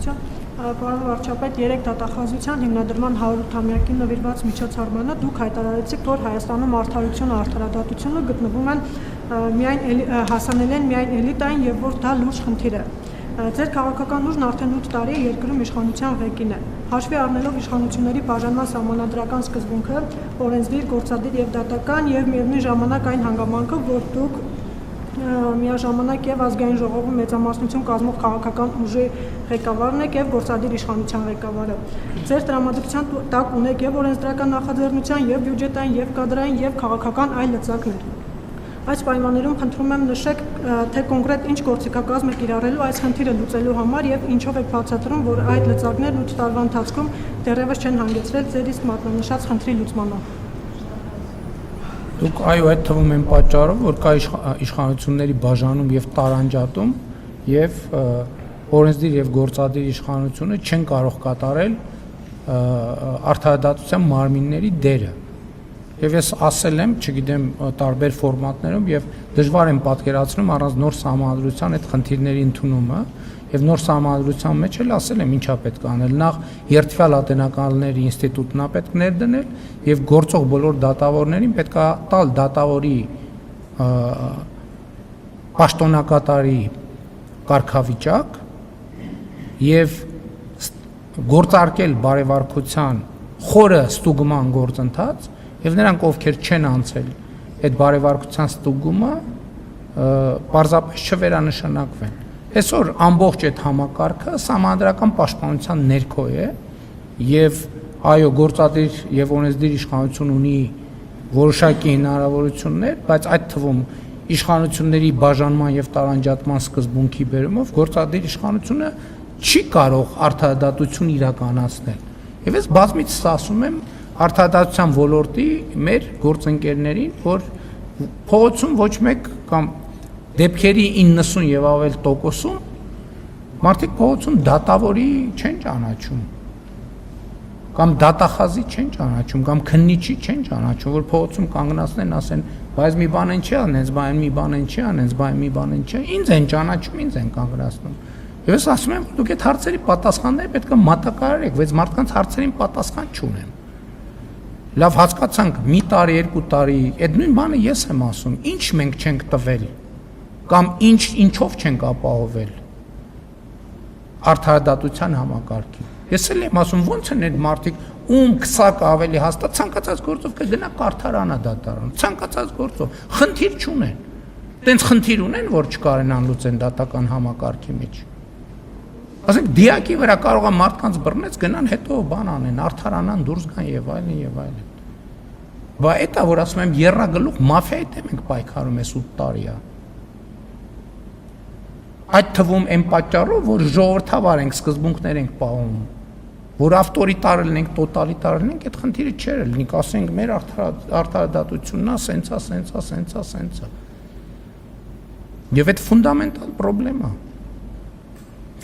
իշխանության պարոն վարչապետ 3 դատախազության հիմնադրման 108-ամյակին նվիրված միջոցառմանը դուք հայտարարեցիք, որ Հայաստանում արդարությունը, արդարադատությունը գտնվում են հասանելի են միայն էլիտային եւ որ դա լուրջ խնդիր է։ Ձեր քաղաքական ուժն արդեն 8 տարի է երկրում իշխանության ղեկին է։ Հաշվի առնելով իշխանությունների բաժանման սահմանադրական սկզբունքը, օրենսդիր, գործադիր եւ դատական եւ միևնույն ժամանակ այն հանգամանքը, որ դուք միաժամանակ եւ ազգային ժողովում մեծամասնություն կազմող քաղաքական ուժի ղեկավարն եք եւ գործադիր իշխանության ղեկավարը։ Ձեր տրամադրության տակ ունեք եւ օրենսդրական նախաձեռնության եւ բյուջետային եւ կադրային եւ քաղաքական այլ լծակներ։ Այս պայմաններում խնդրում եմ նշեք, թե կոնկրետ ինչ գործիքակազմ եք կիրառելու այս խնդիրը լուծելու համար եւ ինչով եք բացատրում, որ այդ լծակներն 8 տարվա ընթացքում դեռևս չեն հանգեցրել ձեր իսկ մատնանշած խնդրի լուծմանը։ Դուք այո, այդ թվում են պատճառով, որ կա իշխանությունների բաժանում եւ տարանջատում եւ օրենսդիր եւ գործադիր իշխանությունը չեն կարող կատարել արդարադատության մարմինների դերը։ Եվ ես ասել եմ, չգիտեմ, տարբեր ֆորմատներում եւ դժվար եմ պատկերացնում առանց նոր սահմանադրության այդ խնդիրների ընդունումը եւ նոր սահմանադրության մեջ էլ ասել եմ ինչա պետք է անել։ Նախ երթվյալ ատենականների ինստիտուտն է պետք ներդնել եւ գործող բոլոր դատավորներին պետք է տալ դատավորի պաշտոնակատարի կարգավիճակ եւ գործարկել բարեվարկության խորը ստուգման գործընթաց եւ նրանք ովքեր չեն անցել այդ բարեվարկության ստուգումը պարզապես չվերանշանակվեն։ Այսօր ամբողջ այդ համակարգը սահմանադրական պաշտպանության ներքո է եւ այո գործադիր եւ օրենսդիր իշխանություն ունի որոշակի հնարավորություններ, բայց այդ թվում իշխանությունների բաժանման եւ տարանջատման սկզբունքի բերումով գործադիր իշխանությունը չի կարող արդարադատություն իրականացնել։ Եվ ես բազմիցս ասում եմ արդարադատության ոլորտի մեր գործընկերներին, որ փողոցում ոչ մեկ կամ դեպքերի 90 եւ ավել տոկոսում մարդիկ փողոցում դատավորի չեն ճանաչում կամ դատախազի չեն ճանաչում կամ քննիչի չեն ճանաչում, որ փողոցում կանգնացնեն, ասեն, բայց մի բան են չի անենց, բայց մի բան են չի անենց, բայց մի բան են չի, ինձ են ճանաչում, ինձ են կանգնացնում։ Եվ ես ասում եմ, որ դուք այդ հարցերի պատասխանները պետք է մատակարարեք, բայց մարդկանց հարցերին պատասխան չունեն։ Լավ հասկացանք մի տարի, 2 տարի, այդ նույն բանը ես եմ ասում, ինչ մենք չենք տվել կամ ինչով չենք ապահովել արդարադատության համակարգին։ Ես էլ եմ ասում, ոնց են այդ մարդիկ, ում քսակը ավելի հաստատ ցանկացած գործով կգնա կարթարանա դատարան, ցանկացած գործով, խնդիր չունեն։ Տենց խնդիր ունեն, որ չկարենան լուծեն դատական համակարգի մեջ։ Ասենք դիակի վրա կարող է մարդկանց բռնեց գնան հետո բան անեն, արդարանան դուրս գան եւ այլն եւ այլն։ Բայց էտա որ ասում եմ երրագլուխ մաֆիայի դեմ ենք պայքարում այս 8 տարիա։ Այդ թվում են պատճառով, որ ժողովրդավար ենք, սկզբունքներ ենք պահում, որ ավտորիտարել ենք, տոտալիտարել ենք, այդ խնդիրը չէր լինի, ասենք մեր արդարադատությունն է, սենցա։ Եվ այդ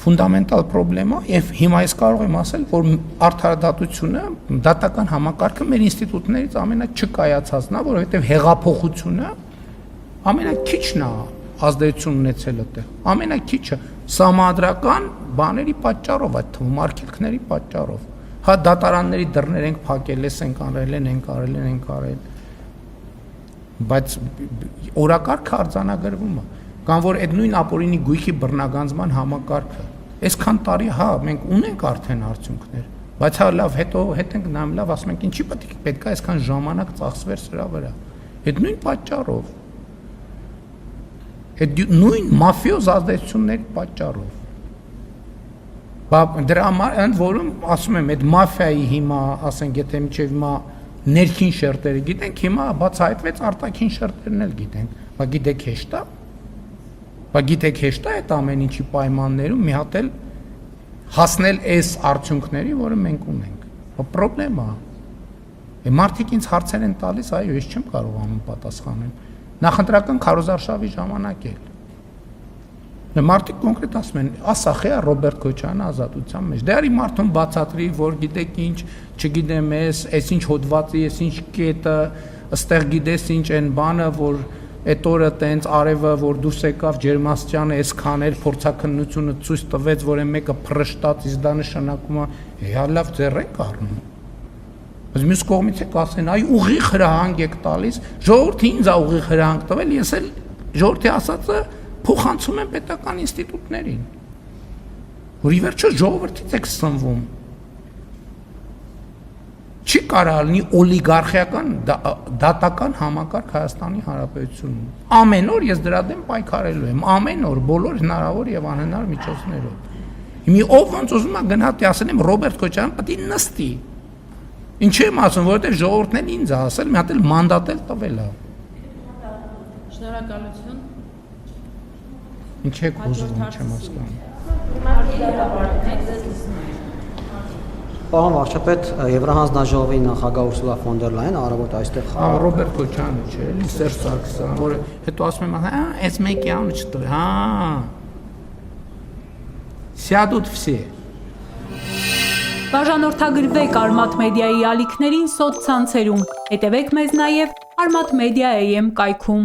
ֆունդամենտալ պրոբլեմա եւ հիմա ես կարող եմ ասել, որ արդարադատությունը, դատական համակարգը մեր ինստիտուտներից ամենաչկայացածն է, որովհետեւ հեղափոխությունը ամենաքիչն է ազդեցություն ունեցել այդտեղ, ամենաքիչը սահմանադրական բաների պատճառով, այդ թվում արգելքների պատճառով։ Հա դատարանների դռներ ենք փակել, ենք արել, բայց օրակարգը արձանագրվում է, կամ որ այդ նույն ապօրինի գույքի բռնագանձման համակարգը այսքան տարի հա մենք ունենք արդեն արդյունքներ, բայց հա լավ հետո հետ ենք նայում, լավ ասում ենք ինչի պետք է այսքան ժամանակ ծախսվեր սրա վրա։ Այդ նույն պատճառով, այդ նույն մաֆիոզ ազդեցությունների պատճառով։ Դրա համար ընդ որում ասում եմ այդ մաֆիայի հիմա, ասենք եթե միջև հիմա ներքին շերտերը գիտենք, հիմա բացահայտվեց արտաքին շերտերն էլ գիտենք, բայց գիտեք հեշտ է այդ ամեն ինչի պայմաններում մի հատ էլ հասնել այս արդյունքների, որը մենք ունենք։ Պրոբլեմա է։ Մարդիկ ինձ հարցեր են տալիս, այո, ես չեմ կարողանում պատասխանել։ Նախընտրական քարոզարշավի ժամանակ էլ։ Մարդիկ կոնկրետ ասում են, ասա խեա Ռոբերտ Քոչարյանը ազատության մեջ։ Դե արի մարդուն բացատրի, որ գիտեք ինչ, չգիտեմ ես ինչ հոդվածի, ես ինչ կետը, ըստեղ գիտես ինչ այն բանը, որ այդ օրը տենց արևը որ դուրս եկավ ջերմաստիճանը այսքան էր փորձակնությունը ցույց տվեց որ այն մեկը փրշտաց իսկ դա նշանակում է հա լավ ձեռ ենք առնում բայց մյուս կողմից է կասեն այ ուղիղ հրահանգ եք տալիս ժողովուրդը ինձ է ուղիղ հրահանգ տվել ես էլ ժողովրդի ասածը փոխանցում եմ պետական ինստիտուտներին որ ի վերջո ժողովրդից եք սնվում չի կարող լինի օլիգարխիական դատական համակարգ Հայաստանի Հանրապետությունում ամեն օր ես դրա դեմ պայքարելու եմ ամեն օր բոլոր հնարավոր եւ անհնար միջոցներով մի ով ոնց ուզում է գնահատի ասել եմ Ռոբերտ Քոչարյան պետք է նստի ինչ եմ ասում որովհետեւ ժողովուրդն էլ ինձ է ասել մի հատ էլ մանդատ էլ տվել է Շնորհակալություն ինչ եք ուզում չեմ հասկանում Պարոն վարչապետ, Եվրահանձնաժողովի նախագահ Ուրսուլա ֆոն դեր Լայեն առավոտ այստեղ Ռոբերտ Քոչյանը չէ, էլի Սերժ Սարգսյանը, որը հետո ասում եմ, այս մեկի անունը չտվի, Սյադուտ վսի։ Բաժանորդագրվեք Արմատ մեդիայի ալիքներին սոցցանցերում, հետևեք մեզ նաև Armat Media AM կայքում։